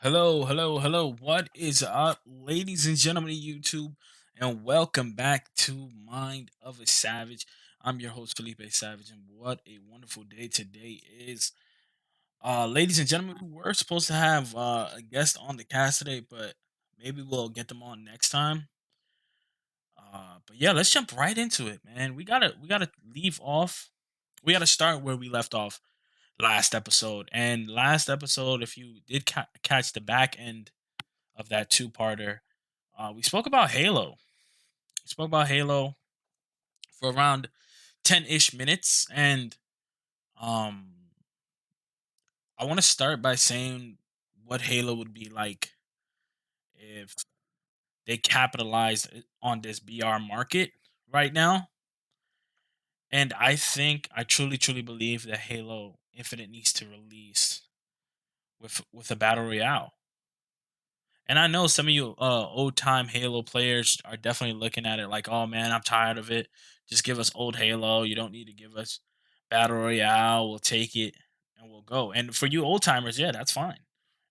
Hello, hello, hello. What is up, ladies and gentlemen of YouTube? And welcome back to Mind of a Savage. I'm your host, Felipe Savage, and what a wonderful day today is. Ladies and gentlemen, we were supposed to have a guest on the cast today, but maybe we'll get them on next time. But yeah, let's jump right into it, man. We gotta leave off. We gotta start where we left off last episode. And last episode, if you did catch the back end of that two-parter, we spoke about Halo. We spoke about Halo for around 10-ish minutes, and um, I want to start by saying what Halo would be like if they capitalized on this BR market right now. And I truly, truly believe that Halo Infinite needs to release with a battle royale. And I know some of you old time Halo players are definitely looking at it like, oh man, I'm tired of it. Just give us old Halo. You don't need to give us Battle Royale. We'll take it and we'll go. And for you old timers, yeah, that's fine.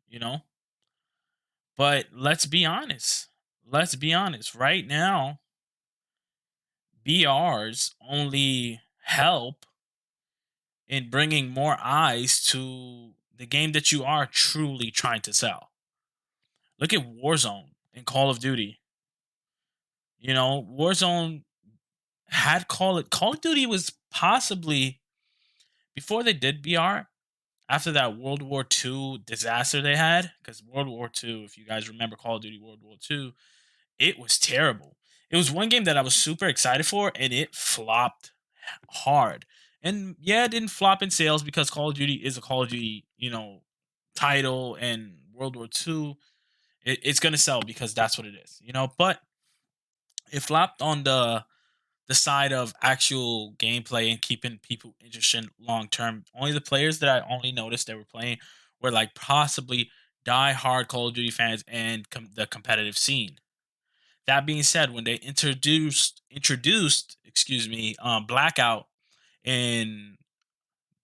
You know? But let's be honest. Let's be honest. Right now, BRs only help in bringing more eyes to the game that you are truly trying to sell. Look at Warzone and Call of Duty. Warzone had Call of Duty was possibly before they did BR after that World War II disaster they had, because World War II, if you guys remember Call of Duty World War II, it was terrible. It was one game that I was super excited for, and it flopped hard. And yeah, it didn't flop in sales because Call of Duty is a Call of Duty, title, and World War II, it's gonna sell because that's what it is. But it flopped on the side of actual gameplay and keeping people interested long term. Only the players that I only noticed that were playing were like possibly die hard Call of Duty fans and the competitive scene. That being said, when they introduced Blackout in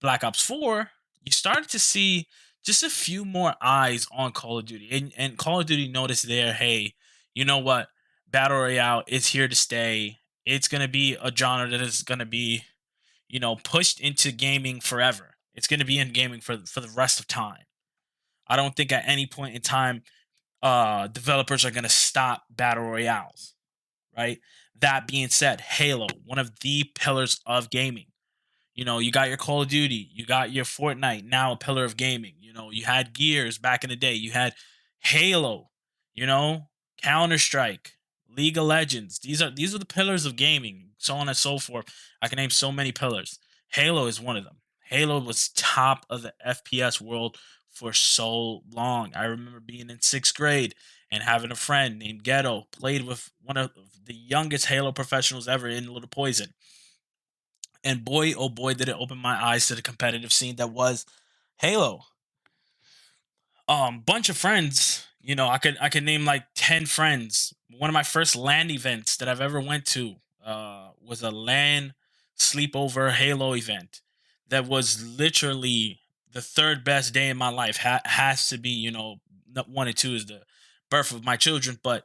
Black Ops 4, you started to see just a few more eyes on Call of Duty. And Call of Duty noticed there, hey, you know what? Battle Royale is here to stay. It's going to be a genre that is going to be, pushed into gaming forever. It's going to be in gaming for the rest of time. I don't think at any point in time developers are going to stop battle royales, right? That being said, Halo, one of the pillars of gaming. You got your Call of Duty, you got your Fortnite, now a pillar of gaming. You had Gears back in the day, you had Halo, you know, Counter Strike, League of Legends. These are the pillars of gaming, so on and so forth. I can name so many pillars. Halo is one of them. Halo was top of the FPS world for so long. I remember being in sixth grade and having a friend named Ghetto played with one of the youngest Halo professionals ever in Little Poison, and boy, oh boy, did it open my eyes to the competitive scene that was Halo. Bunch of friends. I could name like 10 friends. One of my first LAN events that I've ever went to was a LAN sleepover Halo event that was literally the third best day in my life. Has to be, one and two is the birth of my children, but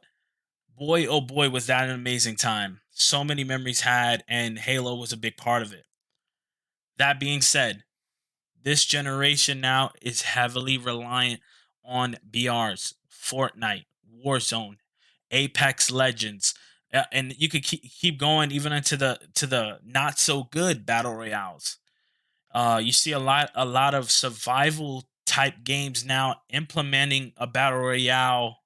boy, oh boy, was that an amazing time. So many memories had, and Halo was a big part of it. That being said, this generation now is heavily reliant on BRs, Fortnite, Warzone, Apex Legends, and you could keep going even into the not so good battle royales. You see a lot of survival type games now implementing a battle royale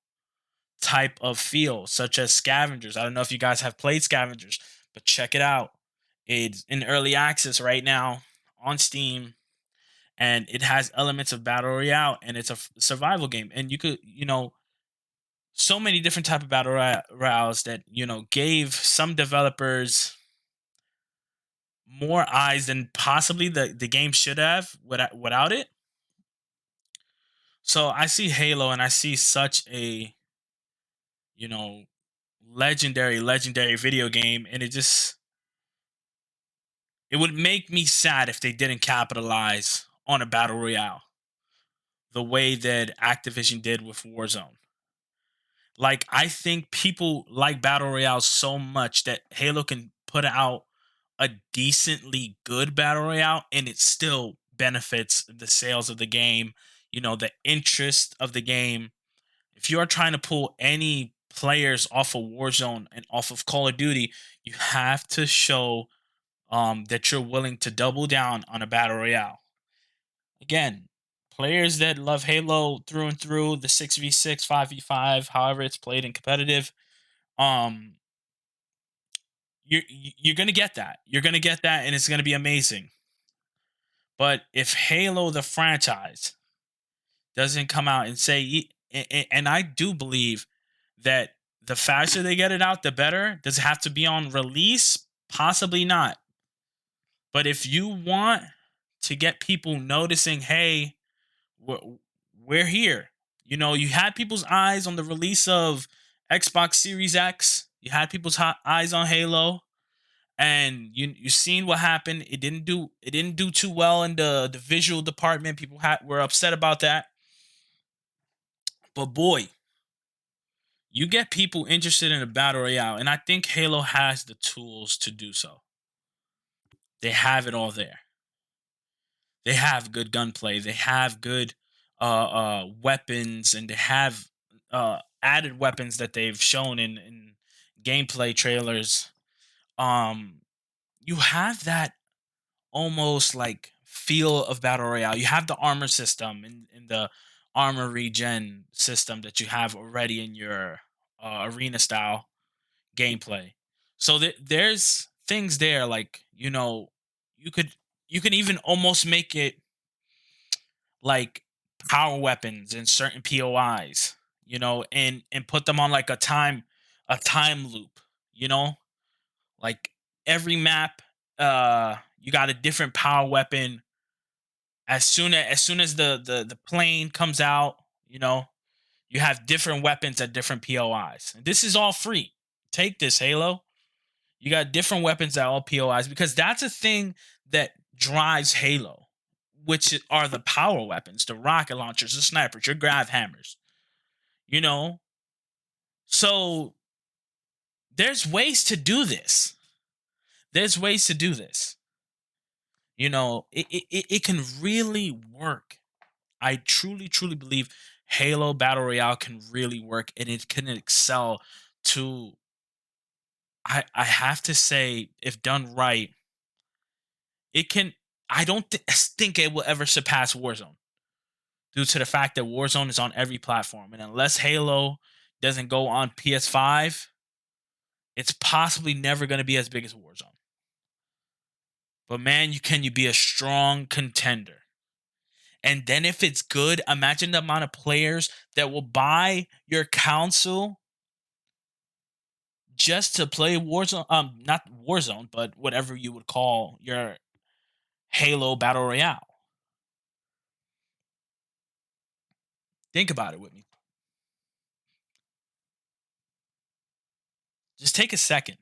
type of feel, such as Scavengers. I don't know if you guys have played Scavengers, but check it out. It's in early access right now on Steam, and it has elements of battle royale, and it's a survival game, and you could, so many different type of battle royales that gave some developers more eyes than possibly the game should have without it. So I see Halo and I see such a, you know legendary video game, and it would make me sad if they didn't capitalize on a battle royale. the way that Activision did with Warzone. Like, I think people like battle royale so much that Halo can put out a decently good battle royale and it still benefits the sales of the game, the interest of the game. If you are trying to pull any players off of Warzone and off of Call of Duty, you have to show that you're willing to double down on a battle royale. Again, players that love Halo through and through, the 6v6, 5v5, however it's played in competitive, um, you're gonna get that. You're gonna get that, and it's gonna be amazing. But if Halo the franchise doesn't come out and say, and I do believe that the faster they get it out, the better. Does it have to be on release? Possibly not. But if you want to get people noticing, hey, we're, we're here. You had people's eyes on the release of Xbox Series X. You had people's eyes on Halo, and you seen what happened. It didn't do too well in the visual department. People were upset about that. But boy, you get people interested in a battle royale, and I think Halo has the tools to do so. They have it all there. They have good gunplay. They have good weapons, and they have added weapons that they've shown in gameplay trailers. Um, you have that almost like feel of battle royale. You have the armor system in the armor regen system that you have already in your arena style gameplay. So there's things there like you could you could even almost make it like power weapons in certain POIs, and put them on like a time loop, you know? Like every map you got a different power weapon as soon as the plane comes out, you know, you have different weapons at different POIs. And this is all free. Take this, Halo. You got different weapons at all POIs because that's a thing that drives Halo, which are the power weapons, the rocket launchers, the snipers, your grav hammers. You know, so there's ways to do this. There's ways to do this. It can really work. I truly, truly believe Halo Battle Royale can really work and it can excel to I have to say, if done right, it can I don't think it will ever surpass Warzone due to the fact that Warzone is on every platform. And unless Halo doesn't go on PS5, it's possibly never going to be as big as Warzone. But man, you be a strong contender. And then if it's good, imagine the amount of players that will buy your console just to play Warzone. Not Warzone, but whatever you would call your Halo Battle Royale. Think about it with me. Just take a second.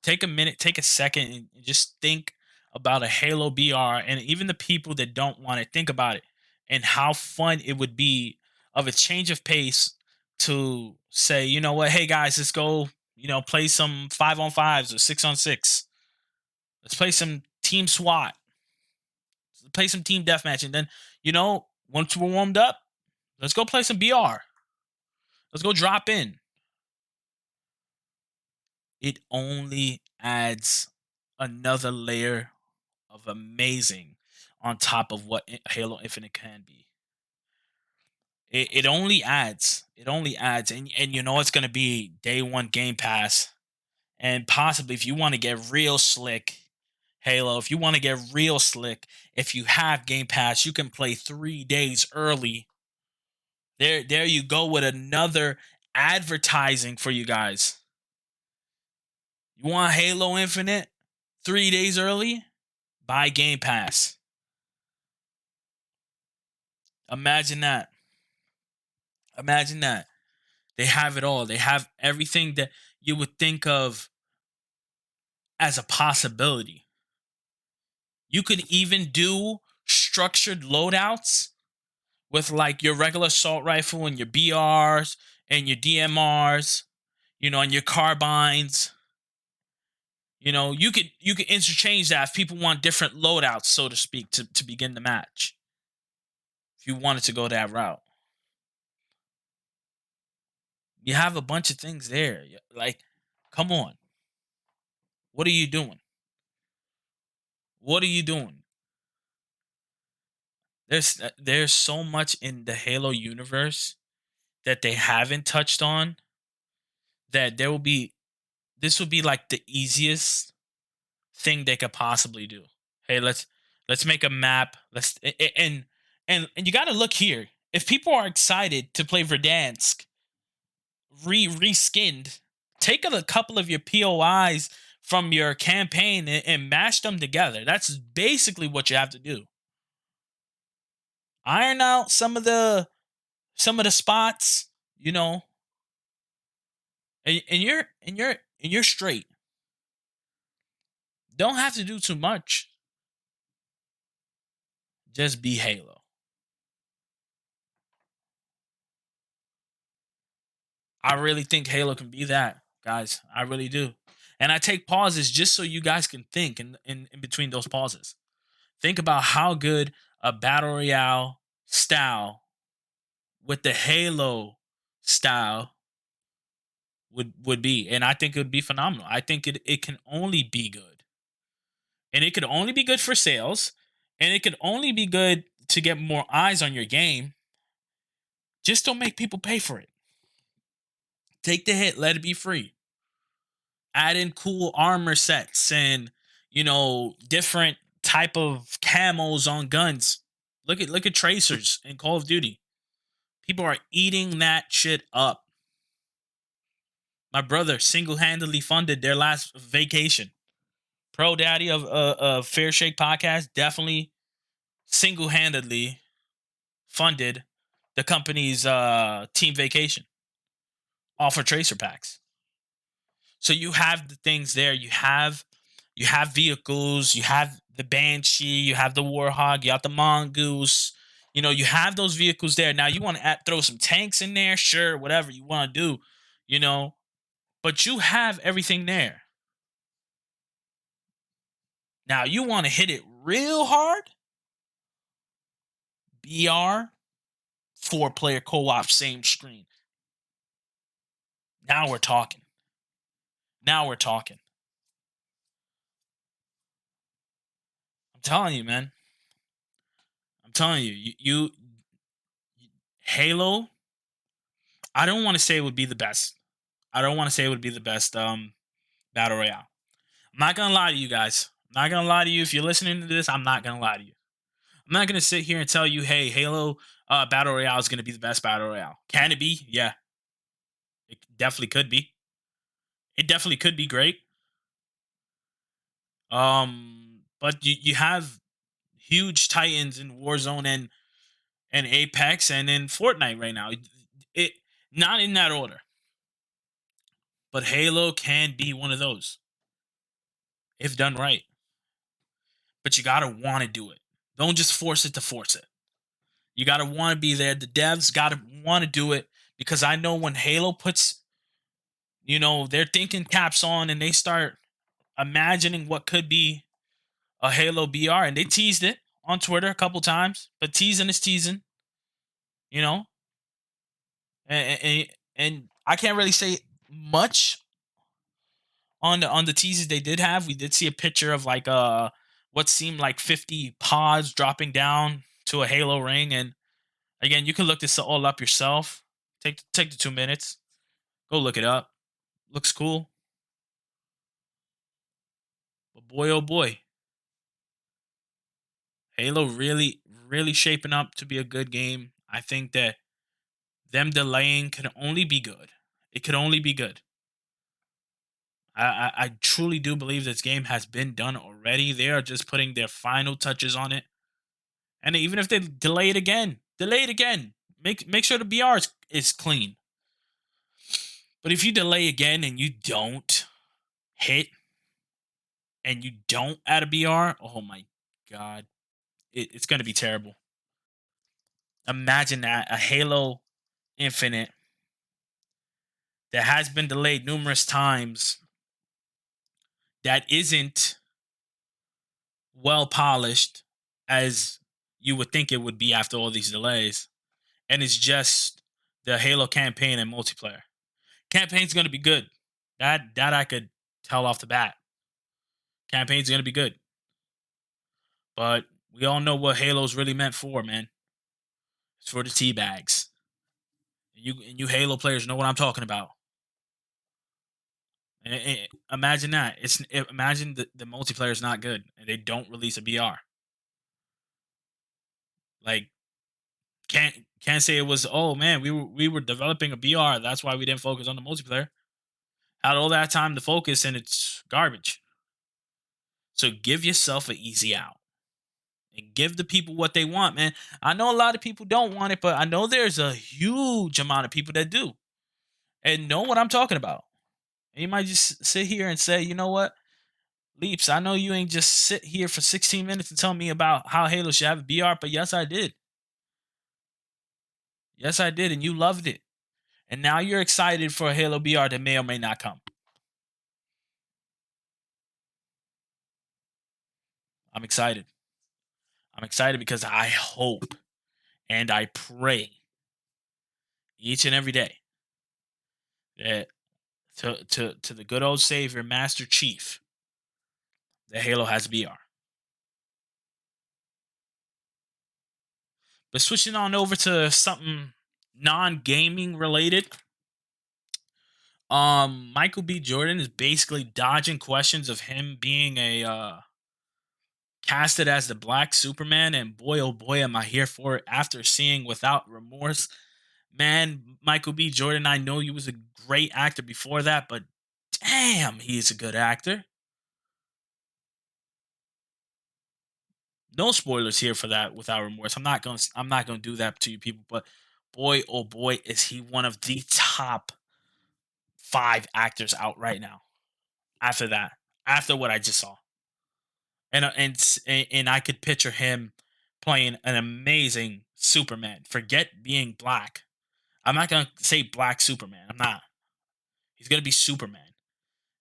Take a minute, take a second, and just think about a Halo BR, and even the people that don't want to think about it and how fun it would be of a change of pace to say, you know what, hey guys, let's go, play some 5-on-5s or 6-on-6. Let's play some team SWAT, let's play some team deathmatch, and then, once we're warmed up, let's go play some BR. Let's go drop in. It only adds another layer of amazing on top of what Halo Infinite can be. It only adds. It only adds. And it's going to be day one Game Pass. And possibly if you want to get real slick, Halo, if you want to get real slick, if you have Game Pass, you can play 3 days early. There you go with another advertising for you guys. You want Halo Infinite 3 days early? Buy Game Pass. Imagine that. Imagine that. They have it all. They have everything that you would think of as a possibility. You could even do structured loadouts with like your regular assault rifle and your BRs and your DMRs, and your carbines. You could interchange that if people want different loadouts, so to speak, to begin the match. If you wanted to go that route, you have a bunch of things there. Like, come on, what are you doing? What are you doing? There's so much in the Halo universe that they haven't touched on, that there will be this would be like the easiest thing they could possibly do. Hey, let's make a map. And you got to look here. If people are excited to play Verdansk reskinned, take a couple of your POIs from your campaign and mash them together. That's basically what you have to do. Iron out some of the spots, and you're straight. Don't have to do too much. Just be Halo. I really think Halo can be that, guys. I really do. And I take pauses just so you guys can think in between those pauses. Think about how good a battle royale style with the Halo style would be. And I think it would be phenomenal. I think it can only be good. And it could only be good for sales. And it could only be good to get more eyes on your game. Just don't make people pay for it. Take the hit, let it be free. Add in cool armor sets and different type of camos on guns. Look at tracers in Call of Duty. People are eating that shit up. My brother single-handedly funded their last vacation. Pro Daddy of Fair Shake podcast definitely single-handedly funded the company's team vacation, all for tracer packs. So you have the things there. You have vehicles. You have the Banshee. You have the Warhog. You have the Mongoose. You have those vehicles there. Now you want to throw some tanks in there, sure, whatever you want to do, you know. But you have everything there. Now you want to hit it real hard. BR, 4-player co-op, same screen. Now we're talking. Now we're talking. I'm telling you, man. I'm telling you, you Halo. I don't want to say it would be the best. I don't want to say it would be the best battle royale. I'm not gonna lie to you guys. I'm not gonna lie to you. If you're listening to this, I'm not gonna lie to you. I'm not gonna sit here and tell you, hey, Halo battle royale is gonna be the best battle royale. Can it be? Yeah, it definitely could be. It definitely could be great. But you have huge titans in Warzone and Apex and in Fortnite right now. It not in that order, but Halo can be one of those if done right. But you gotta want to do it. Don't just force it to force it. You gotta want to be there. The devs gotta want to do it, because I know when Halo puts, their thinking caps on and they start imagining what could be a Halo BR, and they teased it on Twitter a couple times, but teasing is teasing, you know, and I can't really say much on the teases they did have. We did see a picture of like what seemed like 50 pods dropping down to a Halo ring, and again, you can look this all up yourself. Take the 2 minutes, go look it up. Looks cool, but boy oh boy, Halo really really shaping up to be a good game. I think that them delaying can only be good. It could only be good. I truly do believe this game has been done already. They are just putting their final touches on it. And even if they delay it again, delay it again. Make sure the BR is clean. But if you delay again and you don't hit and you don't add a BR, oh my god, it's gonna be terrible. Imagine that, a Halo Infinite that has been delayed numerous times, that isn't well polished as you would think it would be after all these delays, and it's just the Halo campaign and multiplayer. Campaign's going to be good. That I could tell off the bat. Campaign's going to be good, but we all know what Halo's really meant for, man. It's for the tea bags. And you Halo players know what I'm talking about. Imagine that. Imagine the multiplayer is not good and they don't release a BR. Like, can't say it was, oh man, we were developing a BR, that's why we didn't focus on the multiplayer. Had all that time to focus and it's garbage. So give yourself an easy out and give the people what they want, man. I know a lot of people don't want it, but I know there's a huge amount of people that do and know what I'm talking about. And you might just sit here and say, you know what, Leaps, I know you ain't just sit here for 16 minutes and tell me about how Halo should have a BR, but yes, I did. Yes, I did, and you loved it. And now you're excited for a Halo BR that may or may not come. I'm excited. I'm excited because I hope and I pray each and every day that to the good old savior, Master Chief, that Halo has BR. But switching on over to something non-gaming related, Michael B. Jordan is basically dodging questions of him being a casted as the Black Superman, and boy, oh boy, am I here for it after seeing Without Remorse. Man, Michael B. Jordan, I know you was a great actor before that, but damn, he's a good actor. No spoilers here for that Without Remorse. I'm not gonna do that to you people, but boy, oh boy, is he one of the top 5 actors out right now. After that, after what I just saw, and I could picture him playing an amazing Superman. Forget being black. I'm not gonna say black Superman. I'm not. He's gonna be Superman.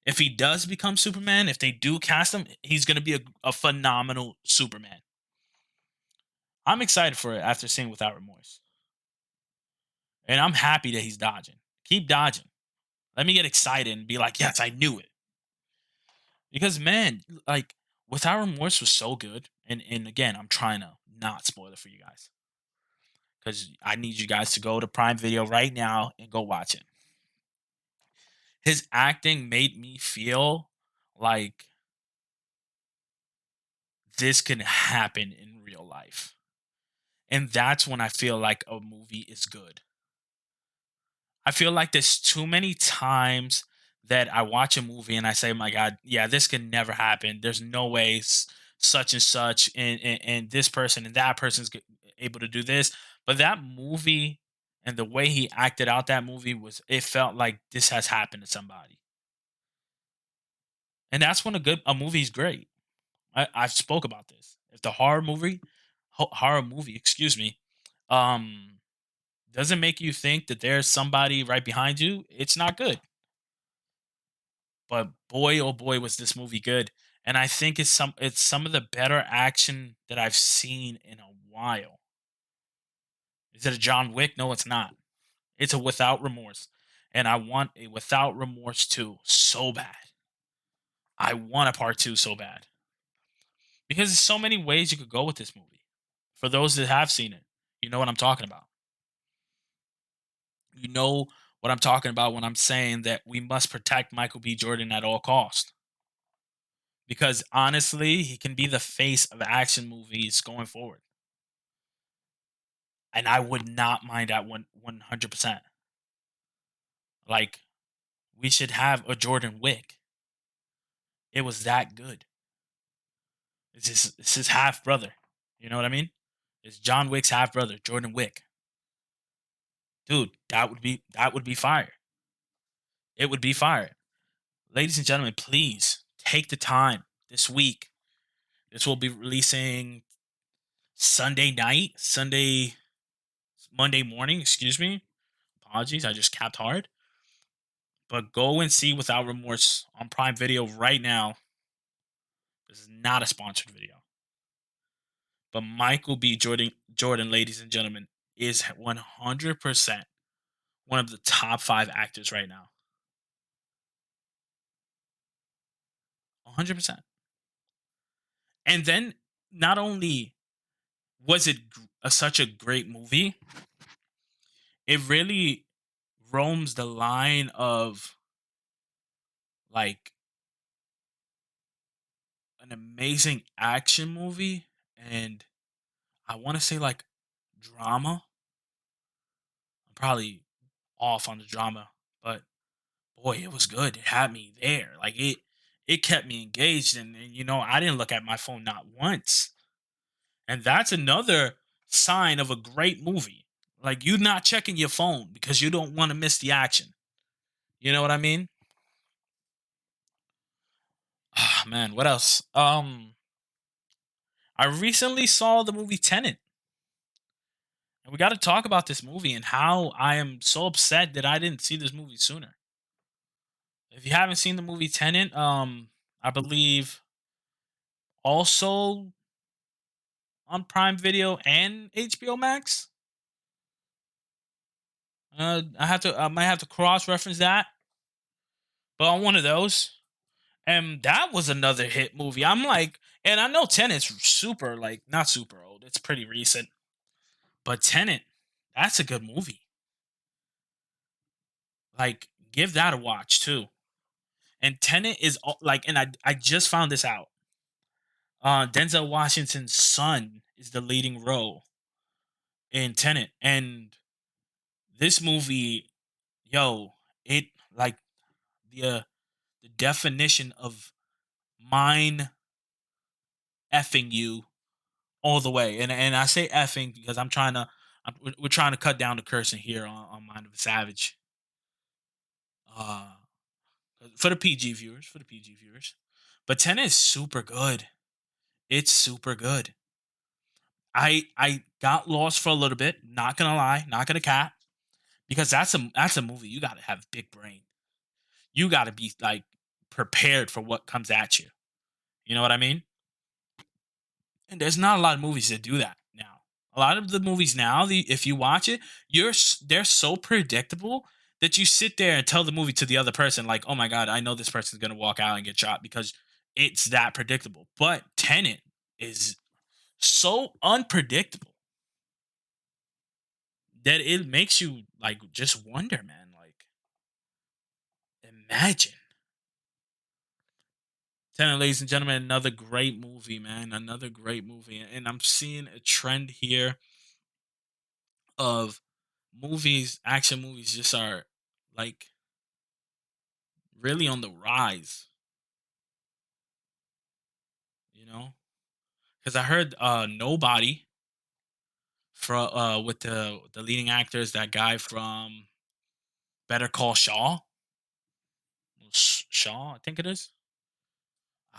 If he does become Superman, if they do cast him, he's gonna be a phenomenal Superman. I'm excited for it after seeing Without Remorse, and I'm happy that he's dodging. Keep dodging. Let me get excited and be like, yes, I knew it. Because man, like Without Remorse was so good, and again, I'm trying to not spoil it for you guys because I need you guys to go to Prime Video right now and go watch it. His acting made me feel like this can happen in real life. And that's when I feel like a movie is good. I feel like there's too many times that I watch a movie and I say, my God, yeah, this can never happen. There's no way such and such and this person and that person's able to do this. But that movie and the way he acted out that movie was, it felt like this has happened to somebody. And that's when a movie is great. I've spoke about this. If the horror movie, excuse me, um, doesn't make you think that there's somebody right behind you, it's not good. But boy, oh boy, was this movie good! And I think it's some of the better action that I've seen in a while. Is it a John Wick? No, it's not. It's a Without Remorse, and I want a Without Remorse 2 so bad. I want a part 2 so bad because there's so many ways you could go with this movie. For those that have seen it, you know what I'm talking about. You know what I'm talking about when I'm saying that we must protect Michael B. Jordan at all costs. Because honestly, he can be the face of action movies going forward. And I would not mind that 100%. Like, we should have a Jordan Wick. It was that good. It's his half brother. You know what I mean? It's John Wick's half brother, Jordan Wick. Dude, that would be fire. It would be fire. Ladies and gentlemen, please take the time this week. This will be releasing Sunday night, Sunday. Monday morning. Excuse me. Apologies, I just capped hard. But go and see Without Remorse on Prime Video right now. This is not a sponsored video. But Michael B. Jordan, ladies and gentlemen, is 100% one of the top five actors right now. 100%. And then not only was it such a great movie, it really roams the line of like an amazing action movie and I want to say like drama. I'm probably off on the drama, but boy, it was good. It had me there. It kept me engaged and I didn't look at my phone not once. And that's another sign of a great movie. Like you not checking your phone because you don't want to miss the action. You know what I mean? Ah, man, what else? I recently saw the movie Tenet. And we got to talk about this movie and how I am so upset that I didn't see this movie sooner. If you haven't seen the movie Tenet, I believe also on Prime Video and HBO Max. I might have to cross reference that, but on one of those, and that was another hit movie. I'm like, and I know Tenet's super like not super old. It's pretty recent, but Tenet, that's a good movie. Like, give that a watch too. And Tenet is like, and I just found this out. Denzel Washington's son is the leading role in Tenet, and this movie, yo, it like the definition of mind effing you all the way, and I say effing because we're trying to cut down the cursing here on Mind of a Savage. Uh, for the PG viewers, but Tenet is super good. It's super good. I got lost for a little bit. Not gonna lie, not gonna cap, because that's a movie you got to have big brain. You got to be like prepared for what comes at you. You know what I mean? And there's not a lot of movies that do that now. A lot of the movies now, if you watch it, they're so predictable that you sit there and tell the movie to the other person, like, "Oh my god, I know this person's gonna walk out and get shot," because it's that predictable. But Tenet is so unpredictable that it makes you like just wonder, man. Like, imagine. Tenet, ladies and gentlemen, another great movie, man. Another great movie, and I'm seeing a trend here of movies, action movies, just are like really on the rise. You know, because I heard Nobody from with the leading actors, that guy from Better Call Shaw, Shaw, I think it is.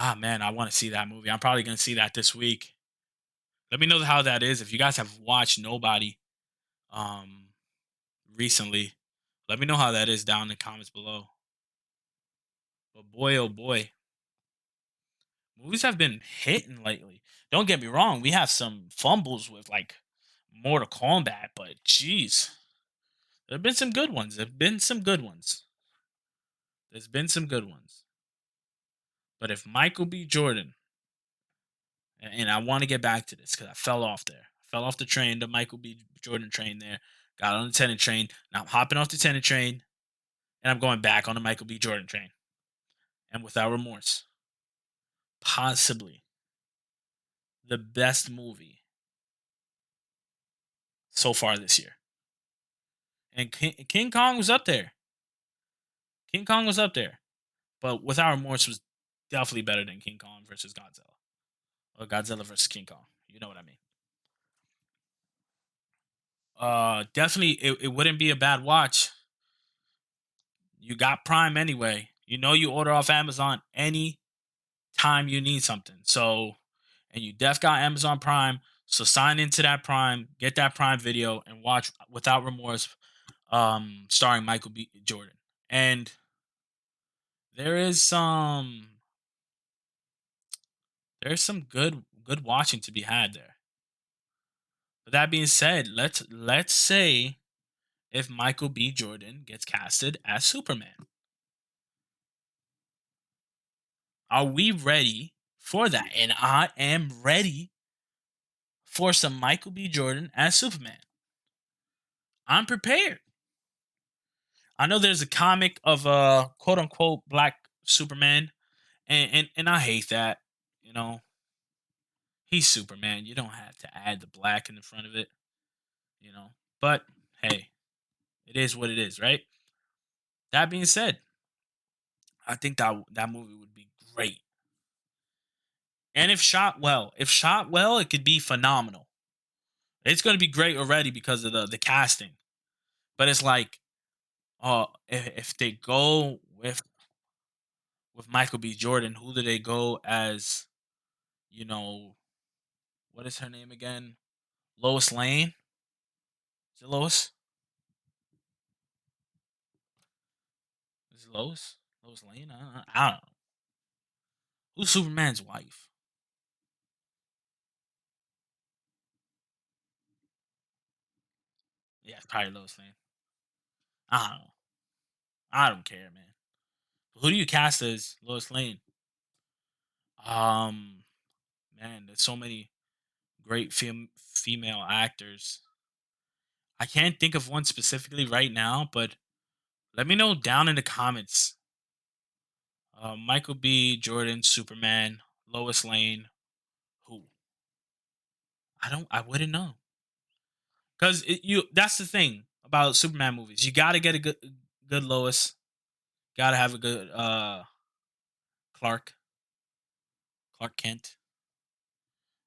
Ah man, I want to see that movie. I'm probably gonna see that this week. Let me know how that is. If you guys have watched Nobody um recently, let me know how that is down in the comments below. But boy, oh boy, movies have been hitting lately. Don't get me wrong, we have some fumbles with like Mortal Kombat, but jeez, there have been some good ones. There have been some good ones. There's been some good ones. But if Michael B. Jordan, and I want to get back to this because I fell off there. I fell off the train, the Michael B. Jordan train there. Got on the Tenet train. Now I'm hopping off the Tenet train, and I'm going back on the Michael B. Jordan train. And Without Remorse, possibly the best movie so far this year. And King Kong was up there. King Kong was up there. But Without Remorse was definitely better than King Kong versus Godzilla. Or Godzilla versus King Kong. You know what I mean? Definitely it wouldn't be a bad watch. You got Prime anyway. You know you order off Amazon any time you need something. So and you def got Amazon Prime. So sign into that Prime, get that Prime Video, and watch Without Remorse, starring Michael B. Jordan. And there is there's some good watching to be had there. But that being said, let's say if Michael B. Jordan gets casted as Superman, are we ready for that? And I am ready for some Michael B. Jordan as Superman. I'm prepared. I know there's a comic of a quote unquote black Superman, and I hate that. You know, he's Superman. You don't have to add the black in the front of it. You know, but hey, it is what it is, right? That being said, I think that movie would be great. And if shot well, it could be phenomenal. It's going to be great already because of the casting. But it's like, if they go with Michael B. Jordan, who do they go as? You know, what is her name again? Lois Lane. Is it Lois? Is it Lois? Lois Lane? I don't know. Who's Superman's wife? Yeah, it's probably Lois Lane. I don't know. I don't care, man. Who do you cast as Lois Lane? Um, Man, there's so many great female actors. I can't think of one specifically right now, but let me know down in the comments. Michael B. Jordan, Superman, Lois Lane, who? I wouldn't know. Cause you that's the thing about Superman movies. You gotta get a good Lois. Gotta have a good Clark Clark Kent.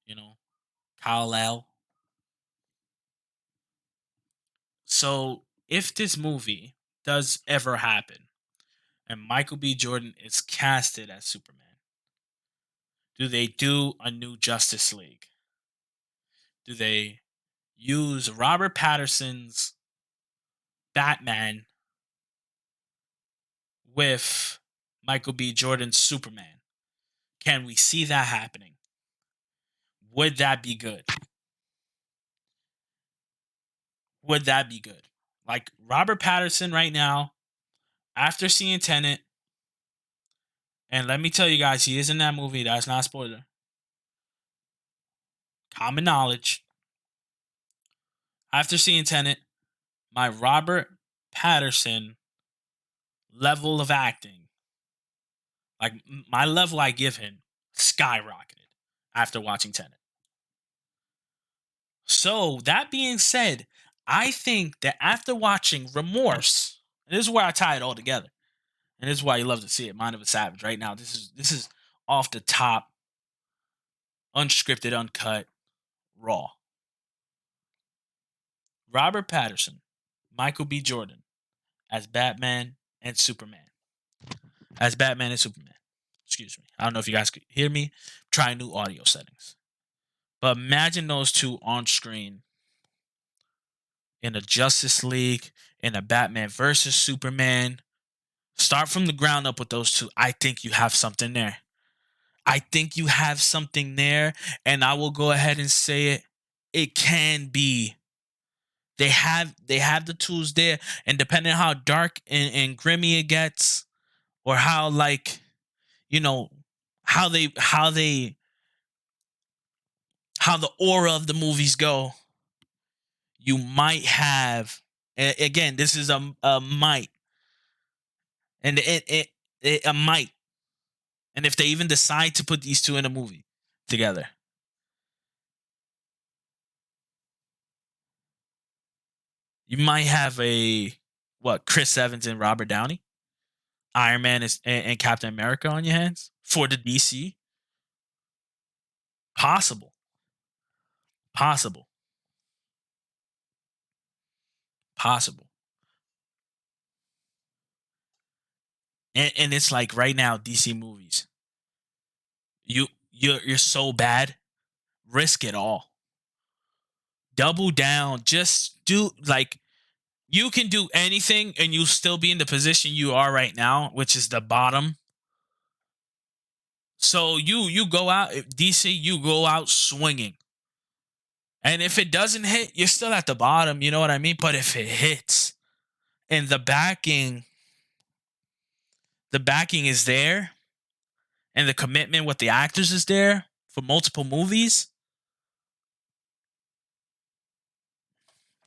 You know, Kyle L. So if this movie does ever happen and Michael B. Jordan is casted as Superman, do they do a new Justice League? Do they use Robert Patterson's Batman with Michael B. Jordan's Superman? Can we see that happening? Would that be good? Would that be good? Like Robert Patterson right now, after seeing Tenet, and let me tell you guys, he is in that movie. That's not a spoiler. Common knowledge. After seeing Tenet, my Robert Patterson level of acting, like my level I give him, skyrocketed after watching Tenet. So that being said, I think that after watching Remorse, and this is where I tie it all together, and this is why you love to see it, Mind of a Savage. Right now, this is off the top, unscripted, uncut, raw. Robert Patterson, Michael B. Jordan as Batman and Superman. As Batman and Superman. Excuse me. I don't know if you guys could hear me. Try new audio settings. But imagine those two on screen in a Justice League, in a Batman versus Superman. Start from the ground up with those two. I think you have something there. I think you have something there, and I will go ahead and say it. It can be. They have the tools there, and depending on how dark and grimy it gets, or how like you know how they how the aura of the movies go, you might have again. This is a might, and it a might, and if they even decide to put these two in a movie together, you might have a what Chris Evans and Robert Downey, Iron Man is, and Captain America on your hands for the DC. Possible, possible, possible. And it's like right now, DC movies. You're so bad, risk it all. Double down. Just do like you can do anything and you still be in the position you are right now, which is the bottom. So you go out DC, you go out swinging. And if it doesn't hit, you're still at the bottom, you know what I mean? But if it hits and the backing is there and the commitment with the actors is there for multiple movies,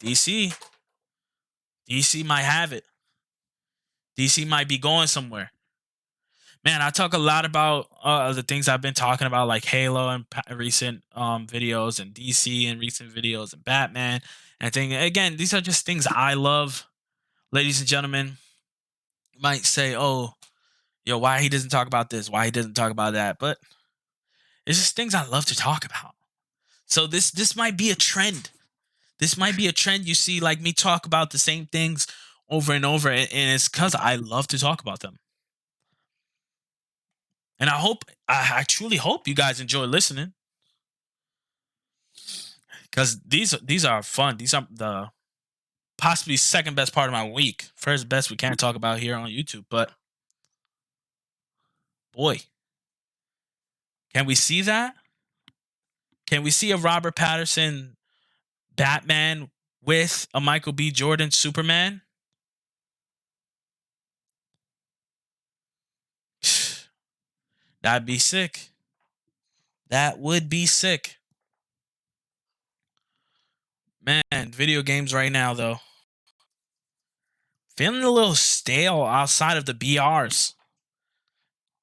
DC DC might have it. DC might be going somewhere. Man, I talk a lot about the things I've been talking about, like Halo and recent videos, and DC and recent videos, and Batman. And I think again, these are just things I love, ladies and gentlemen. You might say, "Oh, yo, why he doesn't talk about this? Why he doesn't talk about that?" But it's just things I love to talk about. So this might be a trend. This might be a trend. You see, like me talk about the same things over and over, and it's because I love to talk about them. And I truly hope you guys enjoy listening because these are fun. These are the possibly second best part of my week. First best we can't talk about here on YouTube, but boy, can we see that? Can we see a Robert Patterson Batman with a Michael B. Jordan Superman? That'd be sick. That would be sick. Man, video games right now though. Feeling a little stale outside of the BRs.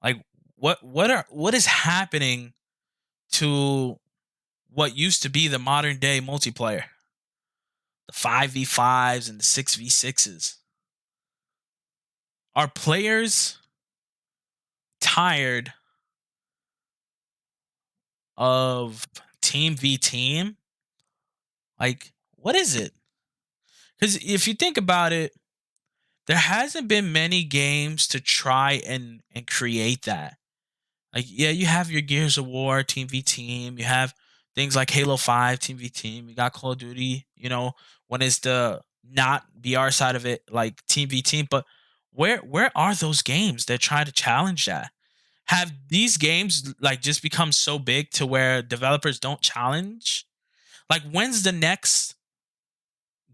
Like what is happening to what used to be the modern day multiplayer? The 5v5s and the 6v6s. Are players tired of team v team? Like, what is it? Because if you think about it, there hasn't been many games to try and create that. Like, yeah, you have your Gears of War Team v Team. You have things like Halo 5 Team v Team. You got Call of Duty. When it's the not BR side of it, like Team v Team. But where are those games that try to challenge that? Have these games like just become so big to where developers don't challenge? Like, when's the next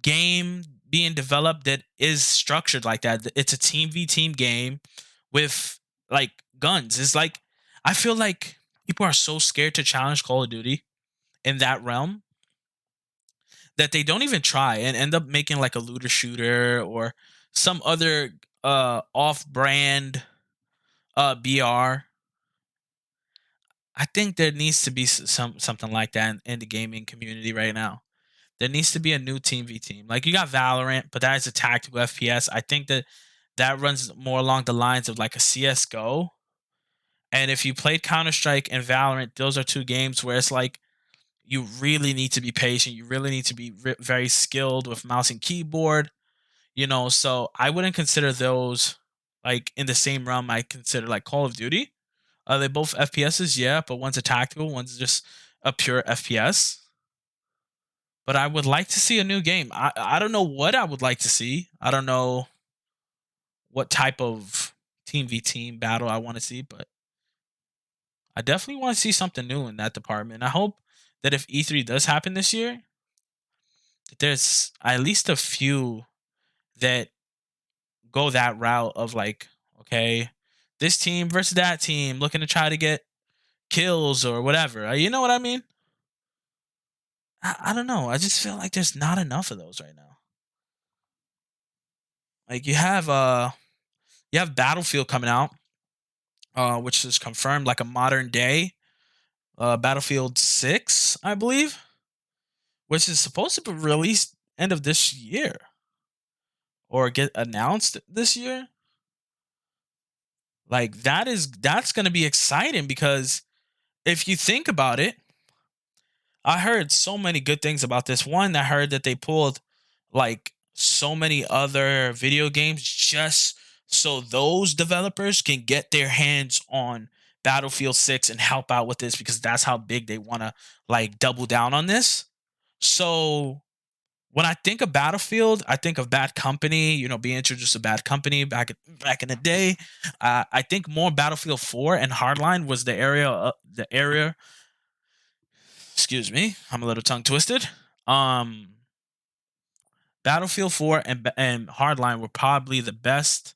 game being developed that is structured like that? It's a team v team game with like guns. It's like I feel like people are so scared to challenge Call of Duty in that realm that they don't even try and end up making like a looter shooter or some other off-brand BR. I think there needs to be something like that in the gaming community right now. There needs to be a new team v team. Like you got Valorant, but that is a tactical FPS. I think that runs more along the lines of like a CS:GO. And if you played Counter Strike and Valorant, those are two games where it's like you really need to be patient. You really need to be very skilled with mouse and keyboard. So I wouldn't consider those like in the same realm. I consider like Call of Duty. Are they both FPSs? Yeah, but one's a tactical, one's just a pure FPS. But I would like to see a new game. I don't know what I would like to see. I don't know what type of team v team battle I want to see, but I definitely want to see something new in that department. I hope that if E3 does happen this year, that there's at least a few that go that route of like, okay, this team versus that team looking to try to get kills or whatever. You know what I mean? I don't know. I just feel like there's not enough of those right now. Like you have Battlefield coming out, which is confirmed like a modern day Battlefield 6, I believe, which is supposed to be released end of this year or get announced this year. Like that's going to be exciting because if you think about it, I heard so many good things about this. One, I heard that they pulled like so many other video games just so those developers can get their hands on Battlefield 6 and help out with this because that's how big they want to like double down on this. So when I think of Battlefield, I think of Bad Company. Being introduced to Bad Company back in the day. I think more Battlefield 4 and Hardline was the area. Excuse me, I'm a little tongue twisted. Um, Battlefield 4 and Hardline were probably the best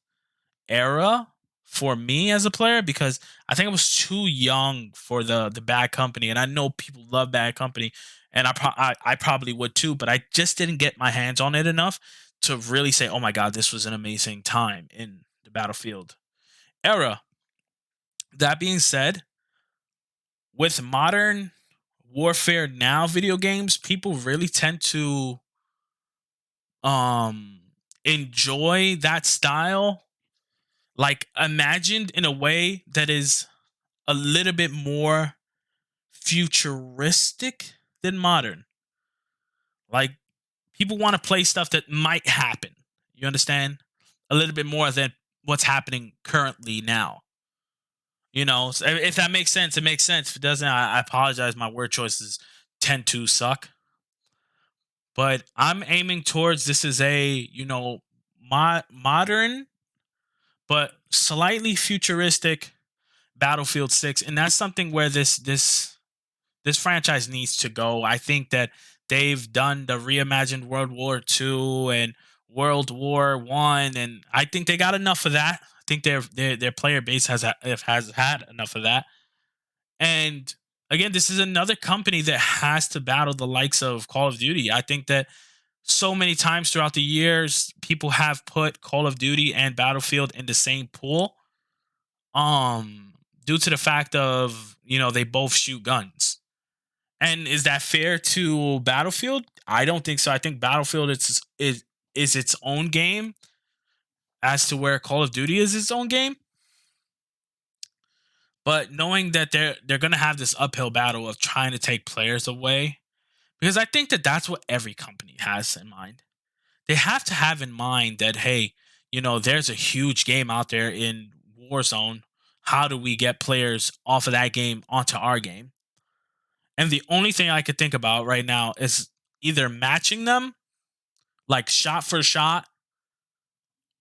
era for me as a player because I think I was too young for the Bad Company, and I know people love Bad Company, and I probably would too, but I just didn't get my hands on it enough to really say, "Oh my god, this was an amazing time in the Battlefield era." That being said, with modern warfare now video games, people really tend to um enjoy that style, like imagined in a way that is a little bit more futuristic than modern. Like people want to play stuff that might happen. You understand? A little bit more than what's happening currently now. So if that makes sense, it makes sense. If it doesn't, I apologize. My word choices tend to suck. But I'm aiming towards this is a, modern but slightly futuristic Battlefield 6, and that's something where this franchise needs to go. I think that they've done the reimagined World War II and World War One, and I think they got enough of that. I think their player base has had enough of that. And again, this is another company that has to battle the likes of Call of Duty. I think that so many times throughout the years, people have put Call of Duty and Battlefield in the same pool. Um, Due to the fact of they both shoot guns. And is that fair to Battlefield? I don't think so. I think Battlefield is its own game as to where Call of Duty is its own game. But knowing that they're gonna have this uphill battle of trying to take players away, because I think that that's what every company has in mind. They have to have in mind that hey, there's a huge game out there in Warzone. How do we get players off of that game onto our game? And the only thing I could think about right now is either matching them like shot for shot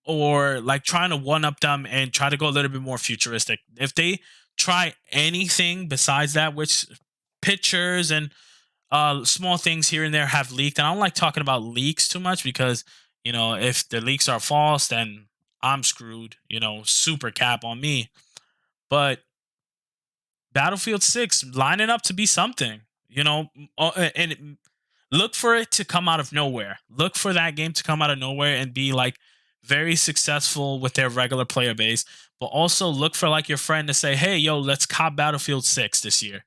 or like trying to one up them and try to go a little bit more futuristic. If they try anything besides that, which pictures and small things here and there have leaked, and I don't like talking about leaks too much because if the leaks are false, then I'm screwed. Super cap on me. But Battlefield 6 lining up to be something. And look for it to come out of nowhere. Look for that game to come out of nowhere and be like very successful with their regular player base, but also look for like your friend to say, "Hey, yo, let's cop Battlefield 6 this year."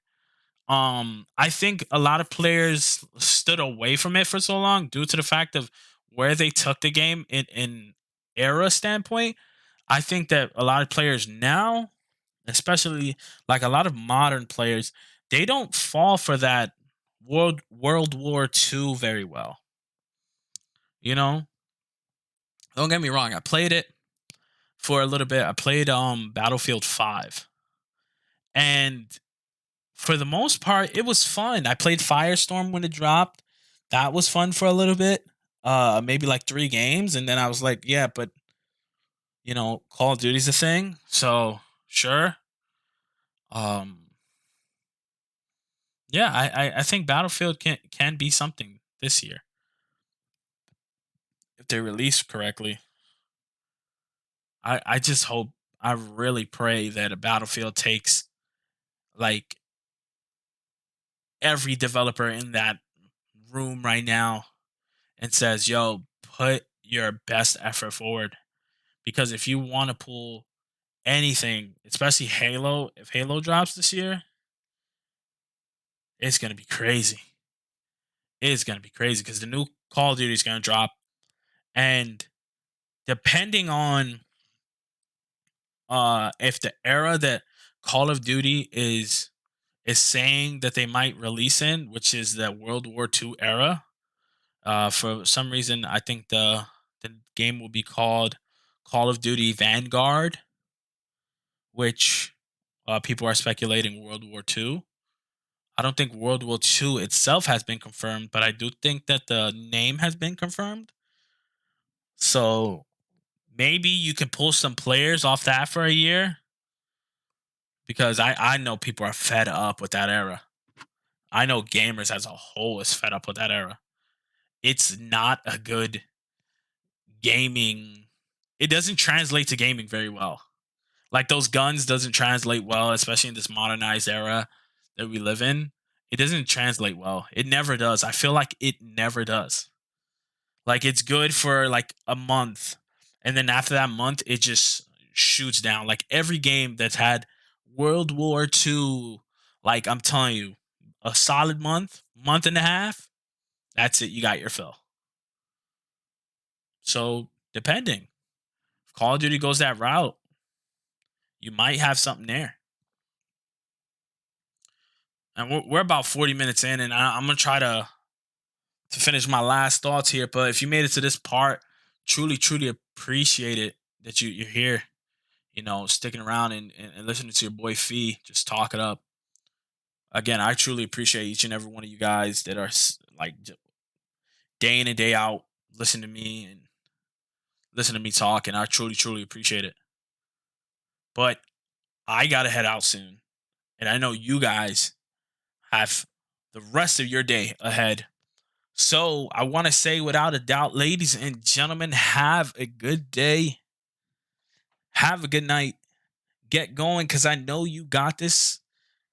I think a lot of players stood away from it for so long due to the fact of where they took the game in era standpoint. I think that a lot of players now, especially like a lot of modern players, they don't fall for that World War II very well. You know, don't get me wrong. I played it for a little bit. I played Battlefield 5, and for the most part, it was fun. I played Firestorm when it dropped. That was fun for a little bit. Maybe like 3 games, and then I was like, yeah, but Call of Duty's a thing, so sure. Um, yeah, I think Battlefield can be something this year if they release correctly. I just hope, I really pray that a Battlefield takes like every developer in that room right now and says, "Yo, put your best effort forward." Because if you want to pull anything, especially Halo, if Halo drops this year, it's gonna be crazy. It's gonna be crazy because the new Call of Duty is gonna drop, and depending on if the era that Call of Duty is saying that they might release in, which is the World War II era. For some reason, I think the game will be called Call of Duty Vanguard, which people are speculating World War II. I don't think World War II itself has been confirmed, but I do think that the name has been confirmed. So maybe you can pull some players off that for a year because I know people are fed up with that era. I know gamers as a whole is fed up with that era. It's not a good gaming. It doesn't translate to gaming very well. Like those guns doesn't translate well, especially in this modernized era that we live in. It doesn't translate well. It never does. I feel like it never does. Like it's good for like a month, and then after that month, it just shoots down. Like every game that's had World War II, like I'm telling you, a solid month, month and a half, that's it. You got your fill. So depending, if Call of Duty goes that route, you might have something there. And we're about 40 minutes in, and I'm gonna try to finish my last thoughts here. But if you made it to this part, truly, truly appreciate it that you're here. Sticking around and listening to your boy Fee just talk it up. Again, I truly appreciate each and every one of you guys that are like day in and day out listen to me and listen to me talk, and I truly, truly appreciate it. But I gotta head out soon, and I know you guys have the rest of your day ahead. So I want to say, without a doubt, ladies and gentlemen, have a good day. Have a good night. Get going because I know you got this.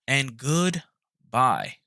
And goodbye.